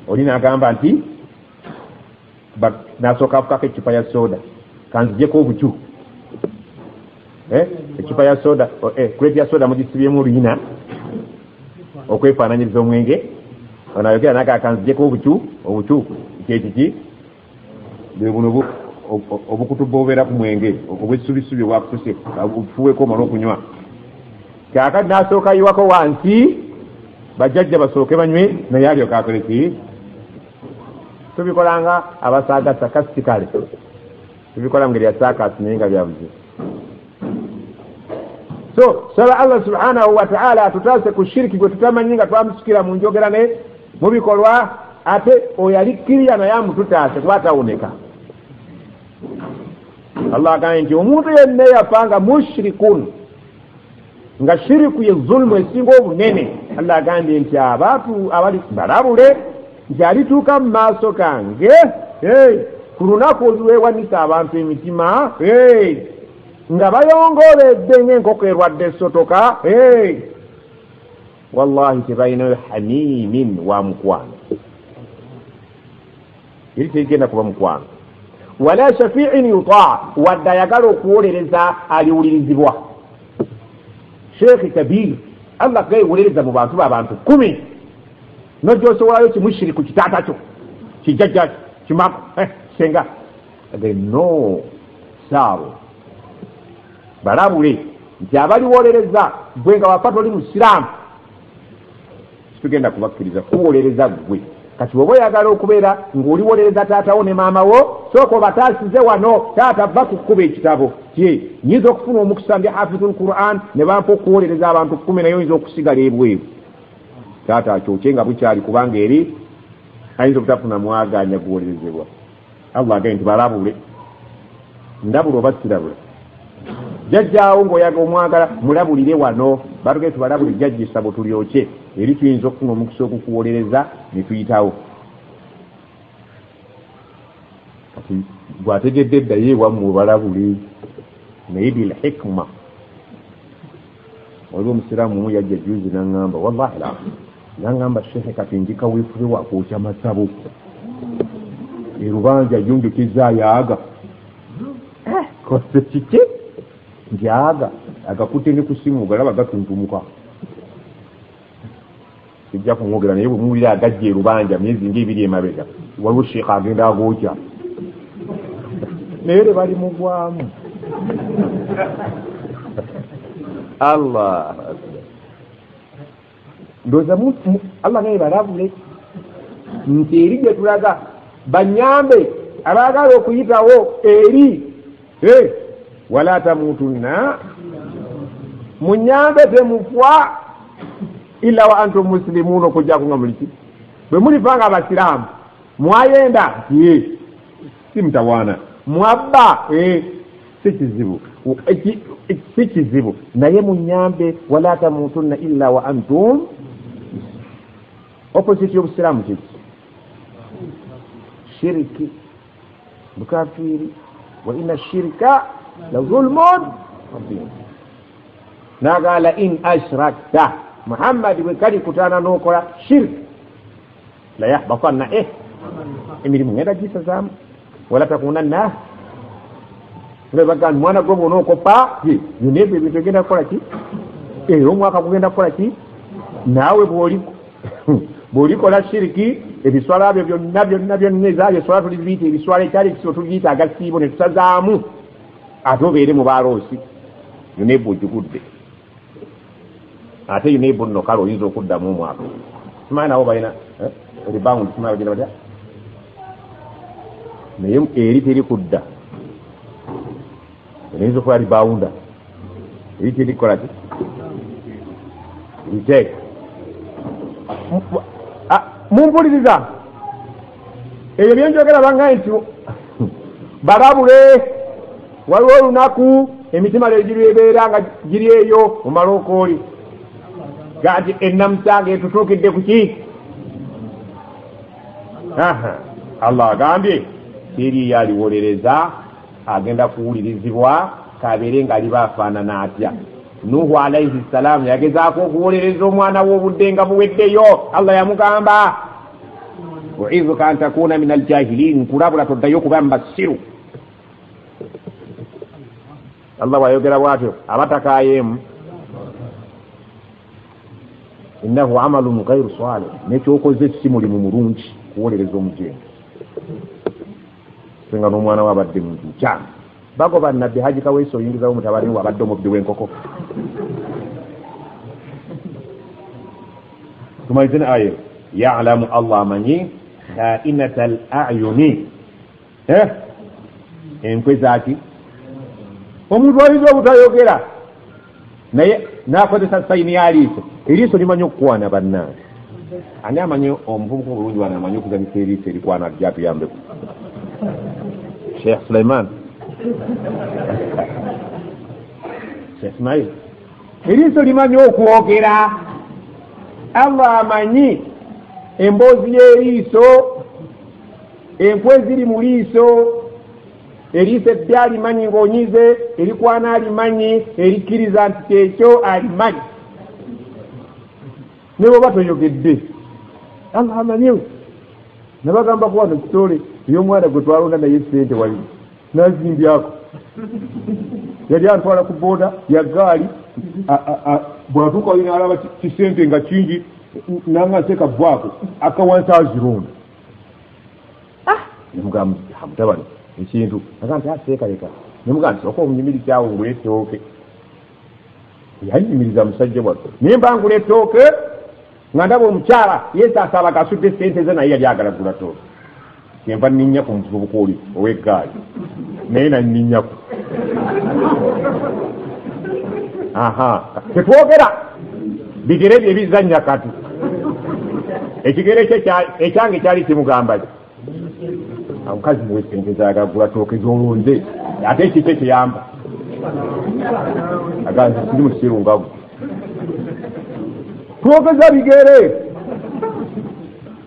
oli n'agamba nti n'asooka afukako eccupa ya soda kanzijeko obucu, eccupa ya soda, kureti ya soda mugisibyemu oluyina okwefaananyiriza omwenge. Ono ayogera naga kanzijeko obucu kyekiki buno obukutu bwobeera ku mwenge obwesubisubi obwakutuse obufuweko omala okunywa. Kaakati n'asooka yiwako wansi bajjajja basooke banywe, naye alyoka akoleki. Tubikolanga abasaagasa kastikale, tubikola ngeri ya saakasi naye nga byabuzibu. So saba Allah subhanahu wa ta'ala atutaase ku shiriki gwe tutamanyi nga twamusikira mu njogera ne mu bikolwa, ate oyo alikkirira naye amututaase kuba atawoneka. Allah agambye nti omuntu yenna yafanga mushrikun, nga shiriku ye zulmu esinga obunene. Allah agambye nti abantu abali balabule nti alituuka mu maaso gange ku lunaku olwewanisa abantu emitima nga bayongoledde ng'enkoko erwadde esotoka, wallahi tebalinayo hamimin wa mukwano, eri terigenda kuba mukwano, wala shafiin yutaa, wadde ayagala okuwolereza aliwulirizibwa. Sheekhi Kabir Allah gayiwolereza mu bantu b'abantu 10, nojja osowolayo kimushiriku kitaata kyo kijjajja kimaka senga no saabo balabule nti abaliwolereza gwe nga wafata oli musiraamu tugenda kubakkiriza kuwolereza gwe. Kati oba oyagala okubeera ng'oliwolereza taatawo ne maamawo, sooka obataasize wano, taata va ku kkuba ekitabo kye. Nyinza okufuna omukisa ndi hafizul Qur'an ne bampa okuwolereza abantu 10, naye oyinza okusigala ebweru. Taata akyokye nga bukyali, kubanga eri ayinza obutafuna mwaganya guwolerezebwa. Allah agambye nti balabule, ndabula oba sirabula. Jjajjaawo ng'oyaga omwagala mulabulire wano, batugee tubalabule jjajja essabo tulyokye, eri tuyinza okufuna omukisa okukuwolereza ne tuyitawo. Kati gwategedde eddayo ewammwe obalabule naye bil hikma. Waliwo omusiraamu omu yajja juzi n'aŋŋamba, wallahi la n'aŋŋamba shehe kati njika weefube wakwokya masabo erubanja yunjukizza ayaaga kose kiki nti aga agakutte ne ku simu galaba gatuntumuka. Sijja kumwogera naye bwe muwulira agajja erubanja myezi ng'ebiri emabega, waliwo sheekha agenda agookya naye bali mugwamu. Allah ndoza Allah naye balabule nti eri gye tulaga banyambe abaagala okuyitawo eri wala tamutunna, munyambe temufwa illa wa antum muslimun, okujjako nga muliki bwe mulivanga abasiraamu mwayenda si mutawaana mwabba si kizibu naye munyambe wala tamutunna illa wa antum. Opposite y'obusiraamu kiki? Shiriki, bukafiri, wa inna shirka la zulmun adhim. Nagala in ashrakta, Muhammad bwe kali kutana n'okola shirki la yahbatanna emirimu ngenda gisazaamu wala takunanna ngabagamba mwana gwo bw'onookopa yonebyo ebintu egenda kukola ki omwaka gugenda kukola ki naawe bw'olikola shiriki ebiswala byo byonna ezaayo eswala tulibiyita ebiswala ekyali ekisibo tulibiyita agasiibo ne tusazaamu ate obeere mu baaloosi yunebu ogigudde ate yunebu nno kale oyinza okuddamu omwaka simanyi nabo balina ribawundi simanyi bagenda batya naye eri teri kudda eyinza okuba ribawunda eri teri kukola ki riteeka mumpuliriza ebyo byenjogera bangaye nti balabule waliwo olunaku emitima legiri ebeera nga giri eyo mu malookooli gati ennamusange etutuukidde ku ki Allah agambye siriya aliwolereza agenda kuwulirizibwa kabeere nga aliba afaanana atya Nuhu alayhi salamu yagezaako okuwolereza omwana w'obudde nga buweddeyo Allah yamugamba u'izuka an takuna min aljahilin nkulabula toddayo kuba mbasiru Allah bwayogera bwatyo abatakayemu innahu amalun ghayru salih nekyokoze si mulimu mulungi kuwolereza omujeni senga n'omwana wabadde muntu kyama bagoba nabbi Haji Kaweesa oyingizawo mutabani wabadde omubbi w'enkoko tumalizene ayo ya'lamu Allah amanyi kha'inata al-a'yuni enkwe zaki omuntu ayinza obutayogera naye nakozesa sayini ya eriiso limanyi okukwana bannange ani amanyi omuvubuka obulungi wana amanyi okuzanyisa eriiso erikwana lyatuyambeku Sheikh Suleiman Sheikh Ismail eriiso limanyi okwogera Allah amanyi emboozi y'eriiso enkwe ziri mu liiso eriiso eddya alimanyi ng'onyize erikwana alimanyi erikkiriza nti kyekyo alimanyi ne bwoba toyogedde Allah amanyiwe nabagamba ku wano kitole ey'omwana gwe twalonda naye ssente wali nazimbyako yali antwala ku booda ya gaali bwatuuka olina alaba kisente nga kingi nanga nseka bwako akawansi azirunda nemugamba mutabani ekintu aga nti aseekaleka nemugamba nti oka omunyimirizaawo ngula ettooke yanyimiriza musajja bwatto naye mba ngula ettooke nga ndaba omukyala yesaasaba kasudde sente ze naye yali agala gula tooke kyenva ninyaku muvubuka oli ow'eggaali naye naninyaku tetwogera bigere bye bizannya kati ekigere kye ekyange kyali kimugamba omukazi muwe sente zagagula tooke zolonze ate ekikye kiyamba aganze siri mukirungamu twogeza bigere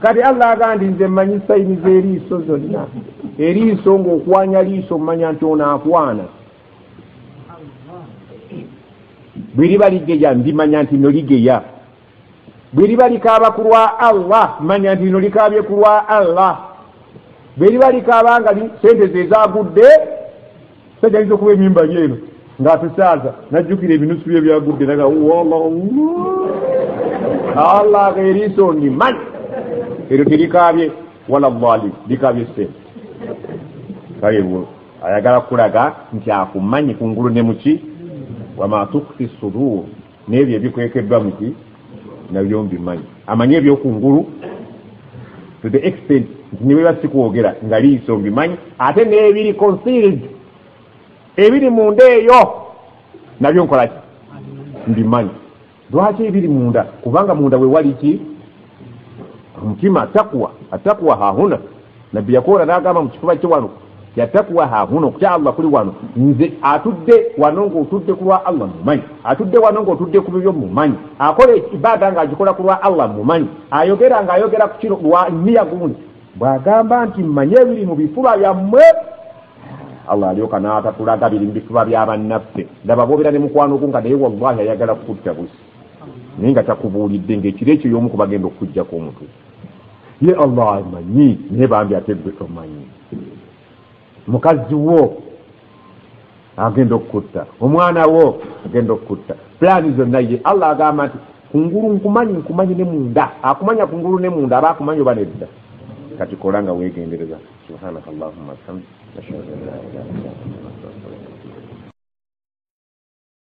kati Allah agandi nze mmanyi sayini z'eriiso zonna eriiso ng'okwanya liiso mmanya nti ono akwana bwe liba ligeya ndimanya nti no ligeya bwe liba likaaba ku lwa Allah manya nti no likaabye ku lwa Allah bwe liba likaaba nga sente ze zaagudde sajjaliza okuba emimba yeeno ng'atusaaza najjukira ebinusu bye byagudde naga Allah eriiso ndimanyi eryo terikaabye wala dhalim likaabye sente kale ayagala kulaga nti akumanyi kungulu ne muki wama tukfi sudur n'ebyo ebikwekeddwa muki nabyo mbimanyi amanyi ebyokungulu to the extent nti niwe basikwogera nga liiso mbimanyi ate n'ebiri concealed ebiri munda eyo nabyo nkolaki mbimanyi lwaki ebiri munda kubanga munda we wali ki omutima atakwa hahuna nabbi yakola n'agamba mu kifuba kye wano yatakwa hahuna okutya Allah kuli wano nze atudde wano ng'otudde ku lwa Allah mumanyi atudde wano ng'otudde ku bibyo mumanyi akola ibada ng'agikola ku lwa Allah mumanyi ayogera ng'ayogera ku kino lwa nniya gundi bw'agamba nti mmanyi ebiri mu bifuba byammwe Allah alyoka n'atatulaga biri mu bifuba by'abannaffe ndaba boobera ne mukwano gu nga naye wallahi ayagala kukutta busi naye nga takubuulidde ng'ekiro ekyo y'omu ku bagenda okukuggyako omutwe ye Allah amanyi naye bambi ate ggwe tomanyi mukazi wo agenda okukutta omwana wo agenda okukutta pulaani zonna ye Allah agamba nti kungulu nkumanyi ne munda akumanya kungulu ne munda aba akumanyi oba nedda kati kola nga weegendereza subhanaka allahumma wa bihamdika ashhadu an la ilaha illa anta